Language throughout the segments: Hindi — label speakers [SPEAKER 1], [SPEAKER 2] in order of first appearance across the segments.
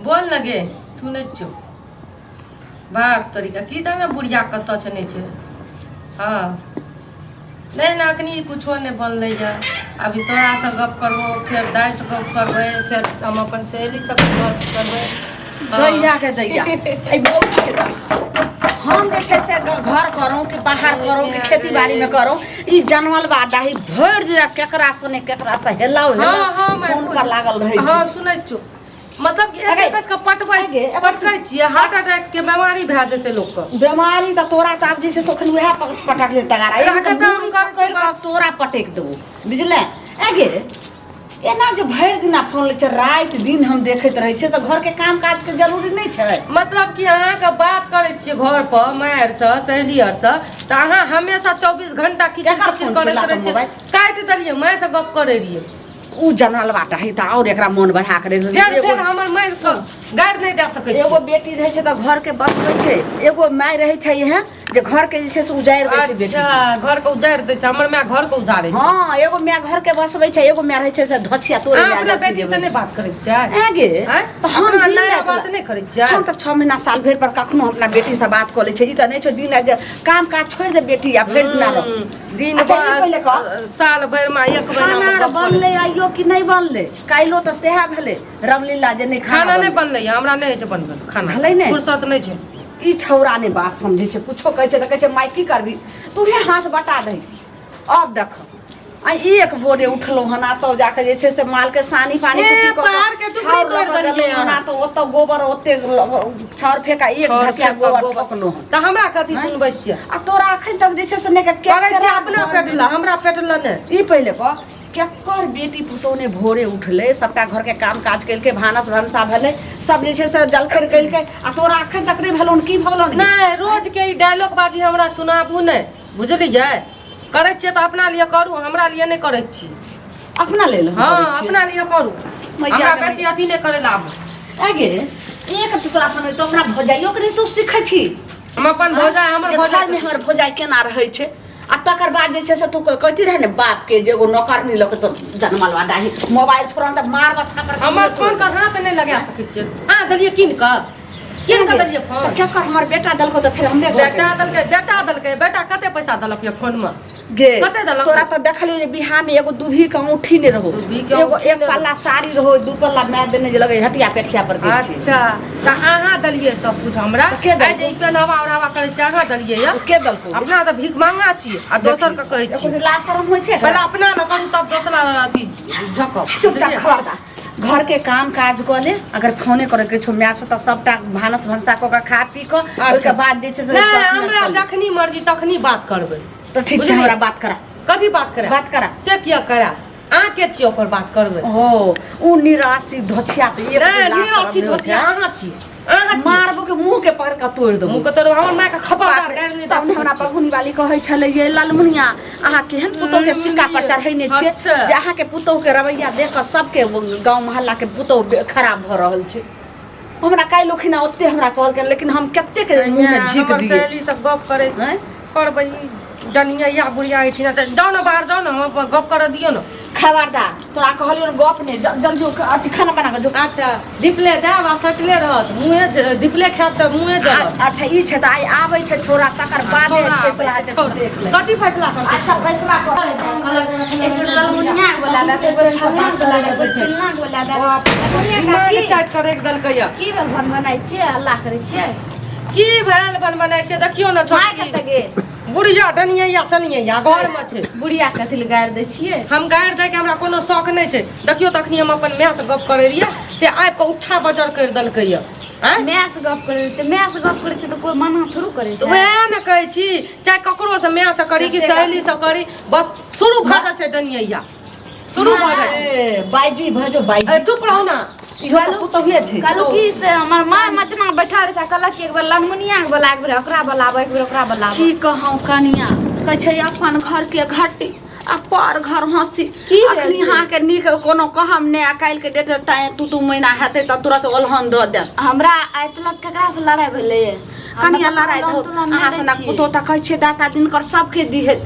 [SPEAKER 1] बोल लगे सुनै छौ बाप तरीका की तमे बुढ़िया कत छने छे। हाँ नहीं ना अखनी कुछो नहीं बनले जा। अभी तोरा से गप करबो फिर दाई से गप करबे फिर हम अपन सहेली से गप करबे।
[SPEAKER 2] दैया के दैया ए बहुत के दस हम जे छै से घर करूं कि बाहर करूं कि खेती बाड़ी में करूं ई जनमल बाटा ही भर दिया केकरा से हेलाओ फोन पर लागल रहे छै।
[SPEAKER 1] हां सुनै छौ मतलब कि एक पेस का पटकै छियै हार्ट अटैक के बीमारी भए जेते लोग के
[SPEAKER 2] बीमारी त तोरा त अब जे छै सोखन वह पटक ले तगारा एक तोरा पटक देबो बुझले। आगे एना जे भर दिन फोन ले छै रात दिन हम देखैत रहै छै सब घर के काम काज के जरूरी नहीं छै।
[SPEAKER 1] मतलब कि अहाँ के बात करे छियै घर पर मायर से सहेली आर से त अहाँ हमेशा 24 घंटा की करैत रहै छियै। काट देलिए माय से गप करे रहिए
[SPEAKER 2] उ जनरल बाटा है त और एकरा मन बढ़ा के
[SPEAKER 1] फिर हमर माय से गाड़ नहीं दे सकै छै।
[SPEAKER 2] एगो बेटी रहे छै त घर के बसबै छै एगो माय रहे छै यहाँ जे घर के जे छै से उजाड़ दै छै बेटी।
[SPEAKER 1] अच्छा घर के उजाड़ दै छै हमर माय घर के उजाड़े छै।
[SPEAKER 2] हां एगो माय घर के बसबै छै एगो माय रहे छै से धछिया तोड़े ले
[SPEAKER 1] अपना बेटी से नहीं बात करे छै।
[SPEAKER 2] आगे
[SPEAKER 1] त हम अन्ना बात नहीं करे छै।
[SPEAKER 2] हम त 6 महीना साल भर पर कखनो अपना बेटी से बात कर ले छै। ई त नहीं छै दिन आज काम काज छोड़ दे बेटी या फिर
[SPEAKER 1] दिन साल भर में एक महीना में
[SPEAKER 2] बनले आइयो कि नहीं बनले काइलो त सेहा भेले रामलीला जे नहीं
[SPEAKER 1] खाना नहीं बनले हमरा नहीं छै बनबे खाना
[SPEAKER 2] भले नहीं
[SPEAKER 1] फुर्सत नहीं छै।
[SPEAKER 2] ई छौरा ने बात समझे छै कुछो कहै छै त कहै छै माई की करबी तूहे हाथ बटा दे। अब देख आ एक भोरे उठलो हना तो जाके जे छै से माल के सानी पानी कुटी को
[SPEAKER 1] पार के टुकड़ी तोड़ देलिए
[SPEAKER 2] हना तो ओत गोबर ओते छार फेका एक ढकिया गोबर ठोकलो
[SPEAKER 1] त हमरा कथि सुनबै छियै।
[SPEAKER 2] आ तोरा अखन तक जे छै से ने के
[SPEAKER 1] करे छै अपना पेटला हमरा पेटला ने
[SPEAKER 2] ई पहले को केकर बेटी पुतौ ने भोरे उठले सबटा घर के काम काज कैल के भानस भंसा भेले सब जे छै से जलखैर कैल के आ तोरा अखन तक नहीं भेलौन की भेलौन
[SPEAKER 1] नहीं रोज के ई डायलॉग बाजी हमरा सुनाबू नहीं बुझलियै। करे छियै त अपना लिए करू हमरा लिए नहीं करे छी।
[SPEAKER 2] अपना ले लो
[SPEAKER 1] हां अपना लिए करू हमरा बेसी अथी नहीं करे लाभ।
[SPEAKER 2] आगे एक तोरा समय तो हमरा भौजाइयो के नहीं तू सीखै छी।
[SPEAKER 1] हम अपन भौजाई हमर भौजाई
[SPEAKER 2] में हमर भौजाई केना रहै छै आ तकर बाद जे छै से तू कहती रहे ने बाप के जेगो नौकरनी लक तो जनमल वादा ही मोबाइल तुरंत मार बथा पर
[SPEAKER 1] हमर फोन का हाथ नहीं लगा सकै छियै। हां दलिए किन का दलिए फोन
[SPEAKER 2] क्या कर हमर बेटा दलको त फिर हमने
[SPEAKER 1] बेटा कते पैसा दलक ये फोन में
[SPEAKER 2] गे
[SPEAKER 1] कते दलक
[SPEAKER 2] तोरा त देखली जे बिहार में एगो दुभी के औंठी ने रहो एगो एक पल्ला साड़ी रहो दू पल्ला मैं देने जे लगे हटिया पेठिया पर गेल छी।
[SPEAKER 1] अच्छा त अहाँ दलिए सब कुछ हमरा आइ जे पेनहवा ओढ़ावा करे छै अहाँ दलिए या
[SPEAKER 2] के दलको
[SPEAKER 1] अपना त भीख मांगा छी आ दोसर के कहै छी
[SPEAKER 2] ला शरम होय छै
[SPEAKER 1] पहले अपना न करू तब दोसरा अथी झकब
[SPEAKER 2] चुपचाप खबरदार घर के काम काज क ले अगर फोने करे के छौ मैस त सबटा भानस भंसा क खा पी क ओके बाद जे छै
[SPEAKER 1] नहीं हमरा जखनी मर्जी तखनी बात करबै
[SPEAKER 2] तो ठीक छै हमरा बात करा
[SPEAKER 1] कथी बात करा से किया करा आ के छी ओकर बात करबै।
[SPEAKER 2] ओ उ निराशी धछिया त एक
[SPEAKER 1] निराशी धछिया अहाँ छी अहाँ
[SPEAKER 2] मारबो के मुंह के पकड़ के तोड़ दो
[SPEAKER 1] मुंह के तोड़ हमर माय के खपरदार गाड़ नहीं
[SPEAKER 2] तब हमरा पगुनी वाली कहै छले ये लालमुनिया अहाँ केहन पुतौ के सिक्का पर चढ़ैने छियै जे अहाँ के पुतौ के रवैया देख के सबके गांव मोहल्ला के पुतौ खराब भ रहल छै। हमरा काई लोखिना ओते हमरा कहल के लेकिन हम कत्ते के मुंह में झीक दिए
[SPEAKER 1] सहेली से गप करे करबै डनिया या बुढ़िया हिठिना जाओ ना बाहर जाओ ना हम गप कर दियो ना
[SPEAKER 2] खबरदार तोरा कहलियो गप ने जल्दी अथी खाना बना के जो।
[SPEAKER 1] अच्छा दिपले देब आ सटले रहत मुंहे दिपले खात त मुंहे जरत।
[SPEAKER 2] अच्छा ई छै त आइ आबै छै छोरा तकर बाद फैसला हेतै देख ले
[SPEAKER 1] कथी फैसला करतै।
[SPEAKER 2] अच्छा फैसला कर एक ललमुनिया बोला ला एक फलना बोला ला एक चिलना बोला ला
[SPEAKER 1] दिमाग चाट कर एक दल कहिया
[SPEAKER 3] की बन बनाइ छियै अल्लाह करै छियै
[SPEAKER 1] की भेल बन बनाइ छै देखियो ना छोटी
[SPEAKER 3] कत गे
[SPEAKER 1] बुढ़िया डनिया या सनिया या घर में छै
[SPEAKER 3] बुढ़िया कथि ल गाड़ दै छियै।
[SPEAKER 1] हम गाड़ दे के हमरा कोनो शौक नहीं छै देखियो तखनी हम अपन माय से गप करे रिया से आइ के उठा बजर कर दलकै या
[SPEAKER 3] माय से गप करे त माय से गप करे छै त कोई मना थोड़ू करे छै।
[SPEAKER 1] वएह न कहै छी चाहे ककरो से माय से करी कि सहेली से करी बस शुरू भ जाय छै डनिया शुरू भ जाय छै।
[SPEAKER 2] बाईजी भजो बाईजी
[SPEAKER 1] चुप रहो ना
[SPEAKER 2] इहो त पुतहुए छै
[SPEAKER 3] कहलू की से हमर माय मचना बैठा रहे छै कहलक एक बेर ललमुनिया के बोला एक बेर ओकरा बोलाबो एक बेर ओकरा बोलाबो
[SPEAKER 2] की कहौ कनिया कहै छै अपन घर के घाटी आ पर घर हंसी
[SPEAKER 3] की
[SPEAKER 2] अखनी यहाँ के नीक कोनो कहम ने काल के डेट ताए तू महीना हेतै त तुरंत ओलहन द दे
[SPEAKER 3] हमरा आइ तलक केकरा से लड़ाई भेलै
[SPEAKER 2] कनिया लड़ाई दो अहाँ से ना पुतो त कहै छै दाता दिन कर सबके दिहे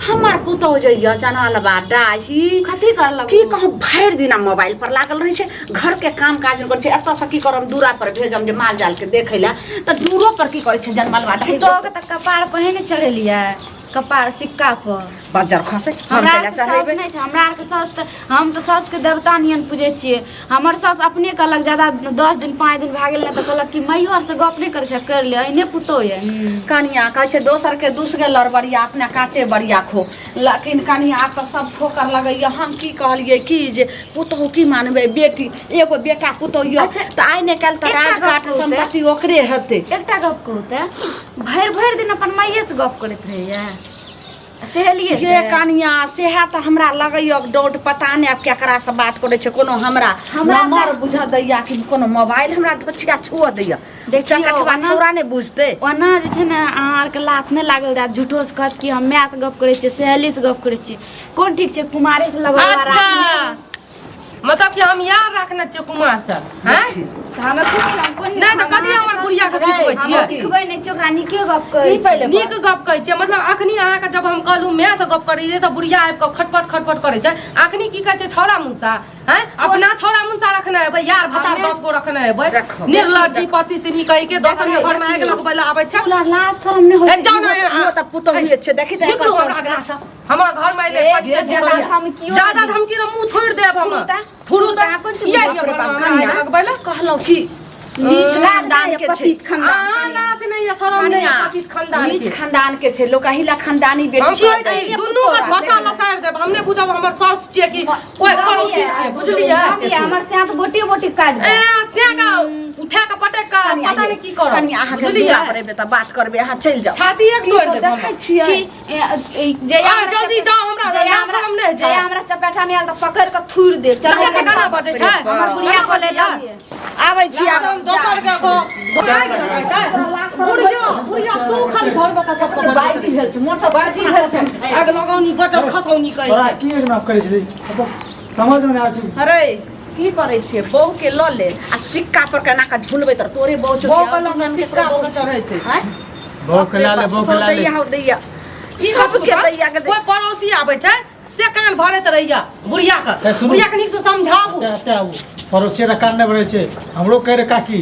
[SPEAKER 2] हमार पुतौ जइया जानल बा डाही
[SPEAKER 3] कथी कर लगू
[SPEAKER 2] की कहूँ भरि दिना मोबाइल पर लागल रहे छै घर के काम काज कर छै एतऽ से की करम दूरा पर भेजम जे माल जाल के देखे ला त दूरो पर की करे छै जनमल बा डाही
[SPEAKER 3] तो के त कपार पहिने चढ़ेलिए कपार सिक्का पर
[SPEAKER 2] बजर खसे
[SPEAKER 3] हमरा आर के सास नहीं छै हमरा आर के सास त हम त सास के देवता नियन पूजे छियै हमर सास अपने कहलक ज्यादा 10 दिन 5 दिन भए गेल न त कहलक कि मैयो आर से गप नहीं करे छै कर ले एने पुतो ये
[SPEAKER 2] कनिया कहै छै दोसर के दूस के लड़बड़िया अपने काटे बड़िया खो लेकिन कनिया आप तो सब ठोकर लगैया हम की कहलिए कि जे पुतहु की मानबे बेटी एगो बेटा पुतहु ये त आइ ने काल त राजपाट संपत्ति ओकरे हेते
[SPEAKER 3] एकटा गप कहते भर दिन अपन माइये से गप करत रहिए सहेलिए
[SPEAKER 2] ये कनिया सेहा त हमरा लगैया डोट पता नहीं अब केकरा से बात करे छै कोनो हमरा नंबर बुझा दैया कि कोनो मोबाइल हमरा धोछिया छुआ दैया देखियो कठवा छोरा ने बुझते
[SPEAKER 3] ओना जे छै ने अहाँ आर के लात नहीं लागल दा झूठो से कहत कि हम माय से गप करे छी सहेली से गप करे छी कोन ठीक छै कुमारे से लबा
[SPEAKER 1] अच्छा मतलब कि हम यार रखना चाहिए कुमार से हैं
[SPEAKER 3] हमरा कोन
[SPEAKER 1] नहीं तो कथी हमर बुढ़िया के सिखबै छियै
[SPEAKER 3] सिखबै नहीं छोकरा नीके गप कहै छै
[SPEAKER 1] नीक गप कहै छै मतलब अखनी अहाँ के जब हम कहलू मैं से गप करी त बुढ़िया आबि के खटपट करे छै अखनी की कहै छै छौड़ा मुंसा हैं अपना छौड़ा मुंसा रखना है यार भतार 10 गो रखना है निर्लज्जी पति तिनी कहि के दोसर के घर में आके लगबै ला आबै छै
[SPEAKER 2] लाज शरम ने होय
[SPEAKER 1] जाओ ना
[SPEAKER 2] त पुतहु छै देखि त
[SPEAKER 1] निकलू हमरा घर से हमर घर में आइले
[SPEAKER 3] हम कियो
[SPEAKER 1] ज्यादा धमकी र मुंह थोड़ देब हम थुरु त कोन चीज लगबै ला
[SPEAKER 2] कहलो कि नीच खानदान के छै
[SPEAKER 1] खानदान लाज नहीं है शरम नहीं है पति खानदान
[SPEAKER 2] नीच खानदान के छै लोग कहिला खानदानी बेटी
[SPEAKER 1] हम कहि दै दुनू के झोटा लसार देब हमने बुझब हमर सास छियै कि कोई पड़ोसी छियै बुझलियै
[SPEAKER 3] हमर से त बोटी बोटी काट दे
[SPEAKER 1] ए सेगा उठा के पटक का पता नहीं की करब
[SPEAKER 2] कनी अहाँ के बियाह करबे त बात करबे अहाँ चल जाओ
[SPEAKER 1] छाती एक तोड़ देब
[SPEAKER 2] देखै छियै
[SPEAKER 3] जे
[SPEAKER 1] जल्दी जाओ हमरा लाज शरम नहीं
[SPEAKER 3] जे
[SPEAKER 1] छै
[SPEAKER 3] हमरा चपेटा में आल त पकड़ के थूर दे चल
[SPEAKER 1] के गाना बजे छै
[SPEAKER 3] हमर बुढ़िया बोले
[SPEAKER 2] आबै छी
[SPEAKER 1] हम दोसर के को बुढ़िया तू खाली घर में का सब को
[SPEAKER 2] बाइजी भेल छै मोटा बाइजी भेल छै
[SPEAKER 1] आग लगाउनी बचब खसौनी कहै
[SPEAKER 4] तोरा
[SPEAKER 1] छै
[SPEAKER 4] की नाम करै छली समझ में आ छी
[SPEAKER 2] अरे की करे छियै बहु के ल ले आ सिक्का पर केना का झुलबै त तोरे बहु
[SPEAKER 1] वो के लगे सिक्का पर चढ़ैते
[SPEAKER 2] हैं
[SPEAKER 4] बहु खिला ले बहु खिला ले
[SPEAKER 2] दैया दैया सब के दैया के
[SPEAKER 1] कोई पड़ोसी आबै छै से कान भरैत रहिया बुढ़िया के बुढ़िया के नीक से समझाबू
[SPEAKER 4] पड़ोसी रा कान नहीं भरे छे हमरो कह रे काकी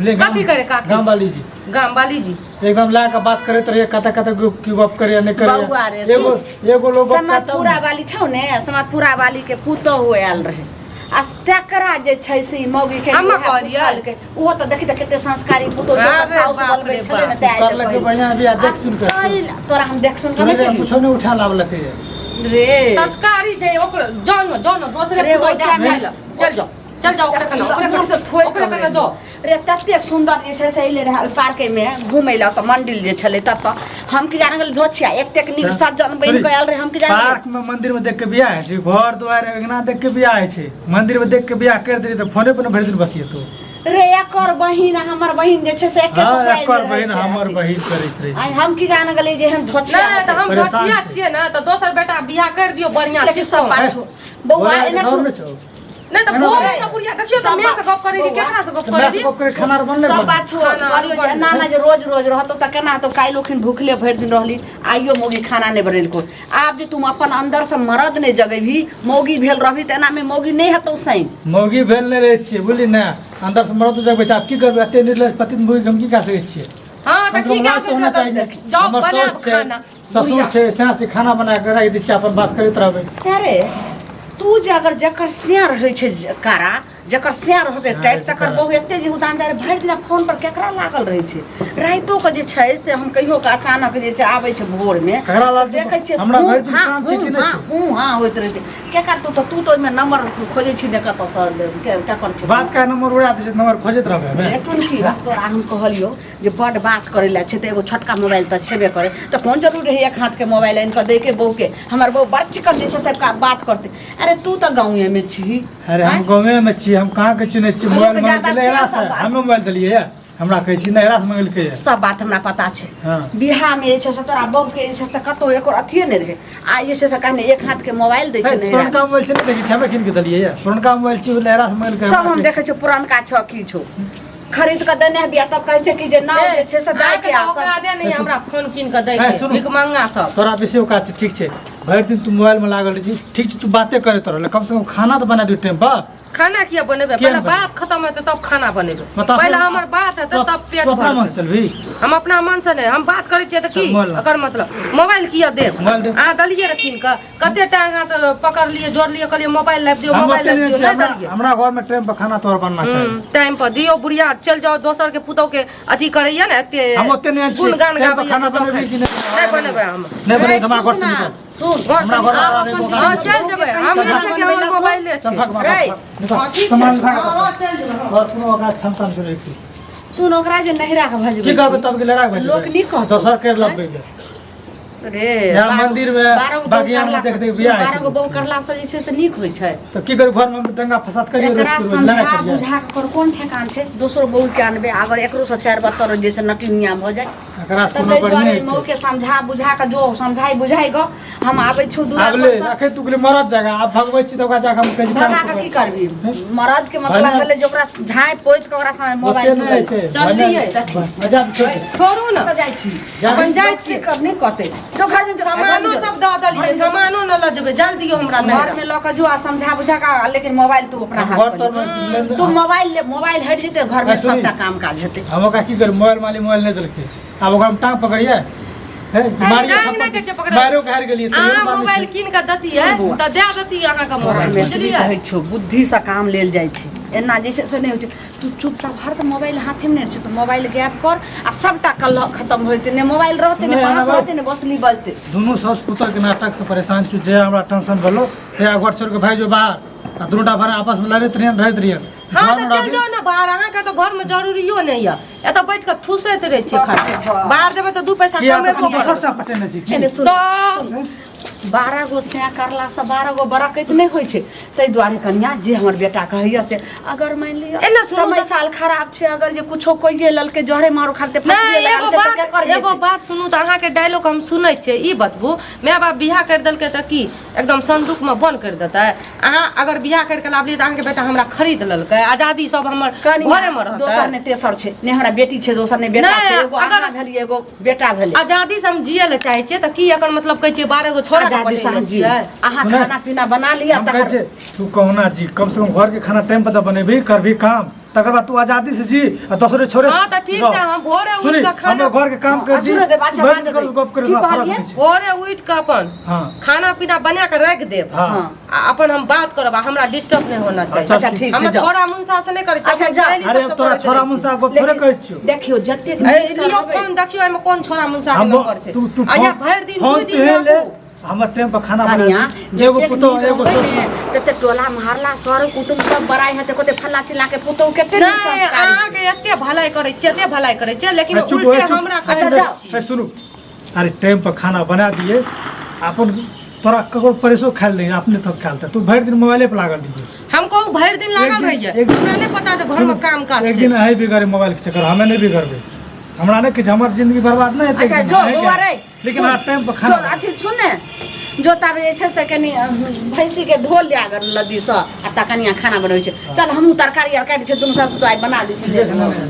[SPEAKER 4] ले
[SPEAKER 1] कथी करे काकी
[SPEAKER 4] गांव वाली जी
[SPEAKER 1] गांव वाली जी
[SPEAKER 4] एकदम ला के बात करैत रहिए कता ग्रुप की गप करे नहीं
[SPEAKER 2] बउआ रे,
[SPEAKER 4] करे एगो लोग गप करता
[SPEAKER 2] समाजपुरा वाली छौ ने समाजपुरा वाली के पुतहु आयल रहे आ तकरा जे छै से ई मौगी के
[SPEAKER 1] हम कहलियै
[SPEAKER 2] ओहो त देखि त कते संस्कारी पुतहु
[SPEAKER 1] अरे
[SPEAKER 2] जो साउस
[SPEAKER 1] बाप
[SPEAKER 2] बनबै
[SPEAKER 1] रे
[SPEAKER 2] छले ने
[SPEAKER 1] बाप।
[SPEAKER 2] त
[SPEAKER 4] कर लगे बढ़िया भी देख सुन कर
[SPEAKER 2] तोरा हम देख सुन के
[SPEAKER 4] तूने
[SPEAKER 2] नहीं
[SPEAKER 4] कुछ नहीं उठा लावल के
[SPEAKER 2] रे
[SPEAKER 1] संस्कारी छै ओकर जान जान दोसरे
[SPEAKER 2] रे,
[SPEAKER 1] कोई
[SPEAKER 2] ओकरा
[SPEAKER 1] जा
[SPEAKER 2] नहीं।
[SPEAKER 1] चल जाओ ओकरे कना ओकरे से थोइ ओकरे कना जाओ
[SPEAKER 2] रे ततेक सुंदर जे छै से अइले रहे पार्क में घुमै ला त मंदिर जे छले तत हम की जान गेल धोछिया एक निक सज्जन बन के आयल रहे हम की जान
[SPEAKER 4] पार्क में मंदिर में देख के बियाह है छै घर द्वार अंगना देख के बियाह है छै मंदिर में देख के बियाह कर देली त फोने पर भरि दिन बतिये तो
[SPEAKER 2] रे एकर बहिन हमर बहिन जे छै से एके
[SPEAKER 4] हां
[SPEAKER 2] सोसाइटी
[SPEAKER 4] एकर बहिन हमर बहिन करैत रही
[SPEAKER 2] आई हम की जान गेलै जे हम धोछिया
[SPEAKER 1] नहीं तो हम
[SPEAKER 4] परेशान
[SPEAKER 1] बचिया
[SPEAKER 4] छै।
[SPEAKER 1] छियै ना तो दोसर बेटा बियाह कर दियो बढ़िया
[SPEAKER 2] लेकिन सब
[SPEAKER 1] सिस्टम
[SPEAKER 2] बात हो बौआ एने सुन
[SPEAKER 1] नहीं तो बोले सब बुढ़िया देखियो तो मैं से गप करे दी केकरा से गप करे दी
[SPEAKER 4] गप करे खाना बनले
[SPEAKER 2] सब बात छोड़ कहलियो जे ना ना जे रोज रोज रहतो त केना तो काई लोखिन भूखले भरि दिन रहली आइयो मौगी खाना नहीं बनेल को आप जे तुम अपन अंदर से मरद नहीं जगेभी मौगी भेल रहबी त एना में मौगी नहीं हतो सही
[SPEAKER 4] मौगी भेल नहीं रहे छिए बुझली ना अंदर से मरद जब आप की करबे एते निर्लज पति मौगी हम की का सके छिए
[SPEAKER 1] हां तो
[SPEAKER 4] मतलब
[SPEAKER 1] ठीक
[SPEAKER 4] लाज तो होना चाहिए
[SPEAKER 1] है जाओ
[SPEAKER 4] हमर
[SPEAKER 1] बना
[SPEAKER 4] सास छै,
[SPEAKER 1] खाना
[SPEAKER 4] ससुर छै सेना से खाना बना के राख दी छै अपन बात करैत रहबे
[SPEAKER 2] अरे तू जे अगर जकर सियार रहै छै कारा जकर सियार होते टाइट तकर बहु एते जे उदानदार भरि दिन फोन पर केकरा लागल रहै छै राइतो के जे छै से हम कहियो के अचानक जे छै आबै छै भोर में
[SPEAKER 4] ककरा लागल
[SPEAKER 2] देखै छै
[SPEAKER 4] हमरा भरि दिन काम छै कि नहि छै
[SPEAKER 2] हां होइत रहै छै केकर तू तो ओइमे नंबर खोजै छी ने कतऽ से केकर छै
[SPEAKER 4] बात का नंबर उड़ा दे छै नंबर खोजत रहबे हमे
[SPEAKER 2] एटुन की बात तोरा हम कहलियो जे बड बात करे ला छै त एगो छोटका मोबाइल त छेबे करे त कोन जरूरी है एक हाथ के मोबाइल आइन के दे के बहू के हमर बहू बड़ चिकन जे छै सबका बात करते अरे तू त गाँव में छी
[SPEAKER 4] अरे हम गाँव में छी हम कहाँ के चुने छी मोबाइल
[SPEAKER 2] लोग ज्यादा
[SPEAKER 4] मंगल नहरा से
[SPEAKER 2] से सब
[SPEAKER 4] हमें मोबाइल दिलिए या हमरा कहै छी नहरा से मंगल के
[SPEAKER 2] सब बात हमरा पता छै
[SPEAKER 4] हां
[SPEAKER 2] बिहार में जे छै से तोरा बहू के जे छै से कतौ एकर अथिए नहीं रहे आ जे छै से कहने एक हाथ के मोबाइल दे छै नहीं
[SPEAKER 4] पुरनका मोबाइल छै नहीं देखी छै हमें किन के दिलिए या पुरनका मोबाइल छी नहरा से मंगल के
[SPEAKER 2] सब हम देखे छो पुरनका छ की छो खरीद के देने बिया तब कहै छै कि जे ना जे छै से दाय के आ
[SPEAKER 1] ओकरा दे नहीं हमरा फोन कीन के दे
[SPEAKER 4] ए,
[SPEAKER 1] के
[SPEAKER 4] सुनू।
[SPEAKER 1] भिख मंगा सब
[SPEAKER 4] तोरा विषय का ठीक छै भरि दिन तू मोबाइल में लागल रही ठीक छै तू बातें करैत रह कम से कम खाना तो बना दू टाइम पर
[SPEAKER 1] खाना किया बनेबे
[SPEAKER 4] किया
[SPEAKER 1] पहले
[SPEAKER 4] बने?
[SPEAKER 1] बात खत्म हेतै तब खाना बनेबे
[SPEAKER 4] मतलब
[SPEAKER 1] पहले
[SPEAKER 4] अपना-
[SPEAKER 1] हमर बात हेतै तब पेट
[SPEAKER 4] तू अपना मन
[SPEAKER 1] भरतै
[SPEAKER 4] से चलबी
[SPEAKER 1] हम अपना मन से नहीं हम बात करै छियै त की
[SPEAKER 4] चल, मोबाइल ला।
[SPEAKER 1] एकर मतलब मोबाइल किया देब
[SPEAKER 4] मोबाइल दे।
[SPEAKER 1] अहाँ दलिए रे कीन के कते टाइम अहाँ पकड़ लिए जोड़ लिए कहलिए मोबाइल लाइब दियो
[SPEAKER 4] हम
[SPEAKER 1] मोबाइल
[SPEAKER 4] ओते
[SPEAKER 1] लाइब
[SPEAKER 4] नहीं
[SPEAKER 1] दियो
[SPEAKER 4] छै,
[SPEAKER 1] नहीं दलिए
[SPEAKER 4] हमरा घर में टाइम पर खाना तोहर बनना चाहिए
[SPEAKER 1] टाइम पर दियो बुढ़िया चल जाओ दोसर के पुतौ के अथी करैया ने एते
[SPEAKER 4] हम ओते नहीं छी
[SPEAKER 1] गुणगान
[SPEAKER 4] टाइम पर
[SPEAKER 1] गाबैया
[SPEAKER 4] खाना
[SPEAKER 1] त दो
[SPEAKER 4] बनेबी कि
[SPEAKER 1] नहीं बनेबे हम
[SPEAKER 4] नहीं बने तो हमरा घर से निकल
[SPEAKER 2] सुन
[SPEAKER 1] घर
[SPEAKER 4] हमरा
[SPEAKER 1] से
[SPEAKER 4] घर आ रहे को
[SPEAKER 1] हाँ चल जेबै हम
[SPEAKER 4] चल,
[SPEAKER 1] नहीं छै कि हमर मोबाइल छै
[SPEAKER 4] चल भाग भाग
[SPEAKER 1] रे
[SPEAKER 4] निकल
[SPEAKER 1] हाँ, ठीक
[SPEAKER 4] सामान
[SPEAKER 1] छै।
[SPEAKER 4] भाग
[SPEAKER 1] हाँ, चल जेबै
[SPEAKER 4] और कोनो ओकरा क्षमता नहीं रखी
[SPEAKER 2] सुन ओकरा जे नहिरा के भजबै
[SPEAKER 4] की कहबे तब के लड़ा भेल
[SPEAKER 2] लोक नीक कहतौ।
[SPEAKER 4] दोसर कर लगबे
[SPEAKER 2] रे
[SPEAKER 4] यहाँ
[SPEAKER 2] बारह-
[SPEAKER 4] मंदिर में
[SPEAKER 2] बारह गो
[SPEAKER 4] बागिया में
[SPEAKER 2] बहू
[SPEAKER 4] देख देख
[SPEAKER 2] करला
[SPEAKER 4] बियाह
[SPEAKER 2] से-
[SPEAKER 4] है।
[SPEAKER 2] 12 गो बहू करला से जे छै से नीक होइ छै
[SPEAKER 4] तो की करू घर में टंगा फसाद करिए
[SPEAKER 2] एकरा
[SPEAKER 4] रोज
[SPEAKER 2] समझा
[SPEAKER 4] लड़ा करिए
[SPEAKER 2] बुझा के कर कोन ठेकान छै दोसरो बहू के आनबे अगर एकरो से 4 जैसे नटिनिया भ जाय
[SPEAKER 4] एकरा से
[SPEAKER 2] तब
[SPEAKER 4] कोनो
[SPEAKER 2] ताहि
[SPEAKER 4] बढ़िया
[SPEAKER 2] दुआरे
[SPEAKER 4] है
[SPEAKER 2] मौ के समझा बुझा के जो समझाई बुझाई गो हम आबै छु दूरा
[SPEAKER 4] आगले
[SPEAKER 2] पर से
[SPEAKER 4] रखे तू के मरद जगह आप भगबै छी तो ओकरा जाके हम कहि
[SPEAKER 2] भगा के की करबी मरद के मतलब
[SPEAKER 4] भने-
[SPEAKER 2] भेलै जे ओकरा झाँइ पोइत के ओकरा समय मोबाइल
[SPEAKER 4] ओते नहीं छै
[SPEAKER 1] चलिए।
[SPEAKER 4] मजा छोड़
[SPEAKER 1] छोड़ू ना
[SPEAKER 2] जाइ छी
[SPEAKER 1] अपन जाइ छी
[SPEAKER 2] करनी कहते जो घर में जो
[SPEAKER 1] सामानो सब दऽ देलिए सामानो न ल जेबै जल्दी दियो हमरा
[SPEAKER 2] घर
[SPEAKER 1] नहीं
[SPEAKER 2] में लऽ के जो आ समझा बुझा के लेकिन मोबाइल तू अपना हाथ
[SPEAKER 4] घर
[SPEAKER 2] पर
[SPEAKER 4] तर
[SPEAKER 2] ले।
[SPEAKER 4] में
[SPEAKER 2] तू मोबाइल ले मोबाइल हट जेते घर में
[SPEAKER 4] सुनी।
[SPEAKER 2] सबटा काम काज हेतै
[SPEAKER 4] हम ओकरा की करू मोबाइल माली मोबाइल नहीं देलकै अब ओकरा हम टांग पकड़िए है मारिए
[SPEAKER 1] टांग नहीं कहै छै पकड़ै।
[SPEAKER 4] मारो के हार गेलिए
[SPEAKER 1] अहाँ मोबाइल कीन के दतियै त दे दतियै अहाँ के मोबाइल
[SPEAKER 2] में
[SPEAKER 1] बुझलियै
[SPEAKER 2] कहै छौ बुद्धि से काम लेल जाइ छै एना जैसे से नहीं होइ छै तू चुपचाप हर त मोबाइल हाथे में नहीं छै तू मोबाइल गैप कर आ सबटा कल्ला खत्म होइते ने मोबाइल रहते ने
[SPEAKER 4] नहीं,
[SPEAKER 2] पास
[SPEAKER 4] नहीं,
[SPEAKER 2] रहते ने बसली बजते
[SPEAKER 4] दोनों सास पुत्र के नाटक से परेशान छी जे हमरा टेंशन भेलो ते घर छोड़ के भाई जो बाहर आ दुनूटा भर आपस में लड़ैत रहिए
[SPEAKER 1] हाँ तो चल जाओ ना बाहर अहाँ के तो घर में जरूरियो नहीं है एत बैठ के ठूसैत रहे छियै खाली बाहर जेबै तो 2 पैसा कमेबो करब
[SPEAKER 4] पटेने छी की
[SPEAKER 2] एने सुन
[SPEAKER 1] तो
[SPEAKER 2] 12 गो से करला से 12 गो बरकैत नहीं होइ छै ताहि दुआरे कन्या जे हमर बेटा कहैया से अगर मान लिअ
[SPEAKER 1] एना सुनू
[SPEAKER 2] समय
[SPEAKER 1] तऽ-
[SPEAKER 2] साल खराब छै अगर जे कुछो कोइए ललके जहरे मारो खाते
[SPEAKER 1] नहीं
[SPEAKER 2] फसिए
[SPEAKER 1] एगो बात सुनू तो अहाँ के डायलॉग हम सुनै छियै ई बतबू माय बाप बियाह कर देलकै त की एकदम संदूक में बंद कर देतै अहाँ अगर बियाह कर के लाबलियै त अहाँ के बेटा हमरा खरीद लेलकै आजादी सब हमर घरे में रहतै
[SPEAKER 2] दोसर ने तेसर छै ने हमरा बेटी छै दोसर ने बेटा
[SPEAKER 1] नहीं,
[SPEAKER 2] छै एगो
[SPEAKER 1] अगर-
[SPEAKER 2] अगर भेली एगो बेटा भेली
[SPEAKER 1] आजादी से हम जिये ले चाहे छियै त की एकर मतलब कहै छियै 12 गो छोरा के
[SPEAKER 2] आजादी से
[SPEAKER 1] पटेले
[SPEAKER 2] हम जी
[SPEAKER 1] छियै
[SPEAKER 2] अहाँ
[SPEAKER 4] सुनै?
[SPEAKER 2] खाना पीना बना लिया
[SPEAKER 4] हम कहै
[SPEAKER 2] तकर
[SPEAKER 4] छै तू कहुना जी कम से कम घर के खाना टाइम पर तो बनेबी करबी काम तकर बाद तू आजादी से जी आ दोसरे छोरे
[SPEAKER 1] हाँ तो ठीक छै हम भोरे उठ
[SPEAKER 4] सुनी
[SPEAKER 1] के खाना
[SPEAKER 4] हमर घर के काम कर दी
[SPEAKER 2] सुने दे, बाछा
[SPEAKER 4] बैठ
[SPEAKER 2] बात
[SPEAKER 4] कर
[SPEAKER 2] दे।
[SPEAKER 4] गप करे
[SPEAKER 2] की
[SPEAKER 4] फरक
[SPEAKER 2] कहलियै?
[SPEAKER 4] नहीं छै
[SPEAKER 1] भोरे उठ के अपन
[SPEAKER 4] हां
[SPEAKER 1] खाना पीना बना के रख देब
[SPEAKER 4] हां
[SPEAKER 2] हाँ।
[SPEAKER 1] आ अपन हम बात करब आ हमरा डिस्टर्ब नहीं होना चाहिए
[SPEAKER 4] अच्छा,
[SPEAKER 2] अच्छा ठीक
[SPEAKER 1] हम
[SPEAKER 2] छै जाओ।
[SPEAKER 1] छोरा मुंसा से नहीं करे छियै
[SPEAKER 2] अच्छा,
[SPEAKER 1] अपन
[SPEAKER 2] जा।
[SPEAKER 1] सहेली
[SPEAKER 4] अरे
[SPEAKER 1] सबसे
[SPEAKER 4] अब तोरा
[SPEAKER 1] करे
[SPEAKER 4] छोरा
[SPEAKER 1] छियै।
[SPEAKER 4] मुंसा को थोड़े कहै छियो
[SPEAKER 2] देखियो जतेक
[SPEAKER 1] ए,
[SPEAKER 2] नीक सँ
[SPEAKER 1] लियो
[SPEAKER 2] रहबै।
[SPEAKER 1] फोन देखियो एमे कोन छोरा मुंसा के
[SPEAKER 4] हम
[SPEAKER 1] नंबर छै
[SPEAKER 4] तू
[SPEAKER 1] आ यहाँ भरि दिन
[SPEAKER 4] फोन
[SPEAKER 1] 2 दिन
[SPEAKER 4] ले
[SPEAKER 1] रहू
[SPEAKER 4] हमर टाइम पर खाना
[SPEAKER 2] कनिया
[SPEAKER 4] बना एगो पुतो एगो
[SPEAKER 2] तते टोला महल्ला सर कुटुम सब बड़ाई हेते कते फल्ला चिल्ला के पुतो केते नीक
[SPEAKER 1] नहीं
[SPEAKER 2] संस्कारी
[SPEAKER 1] अहाँ के एते भलाई करे छियै एते भलाई करे छियै लेकिन
[SPEAKER 4] चुप
[SPEAKER 1] उल्टे
[SPEAKER 4] हो, चुप।
[SPEAKER 1] हमरा
[SPEAKER 2] अच्छा,
[SPEAKER 1] कहै
[SPEAKER 2] जाओ।
[SPEAKER 1] छियै
[SPEAKER 4] सुनू अरे टाइम पर खाना बना दिए अपन तोरा ककरो परेशो खाइल नहीं अपने तो खालते तू भरि दिन मोबाइले पर लागल रहिए
[SPEAKER 1] हम कहूँ भरि दिन लागल
[SPEAKER 4] दिन-
[SPEAKER 1] रहिए
[SPEAKER 4] एक दिन-
[SPEAKER 1] हमरा नहीं पता जे घर में काम काज
[SPEAKER 4] एक
[SPEAKER 1] छै
[SPEAKER 4] दिन है बिगड़े मोबाइल के चक्कर हमें नहीं बिगड़बे हमरा नहीं कि हमर जिंदगी बर्बाद नहीं हेतै
[SPEAKER 2] अच्छा
[SPEAKER 4] एक दिन,
[SPEAKER 2] जो
[SPEAKER 4] है
[SPEAKER 2] बौआ
[SPEAKER 4] क्या?
[SPEAKER 2] रे
[SPEAKER 4] लेकिन आ टाइम पर खाना
[SPEAKER 2] अथी सुन ने जो ताबे जे छै से कनी भैंसी के धो लिया अगर लद्दी सँ आ ता कनिया खाना बनबै छै चल हमहूँ तरकारी आर काटि छै दुनू सब तो आइ बना लै छी
[SPEAKER 4] ठीक है,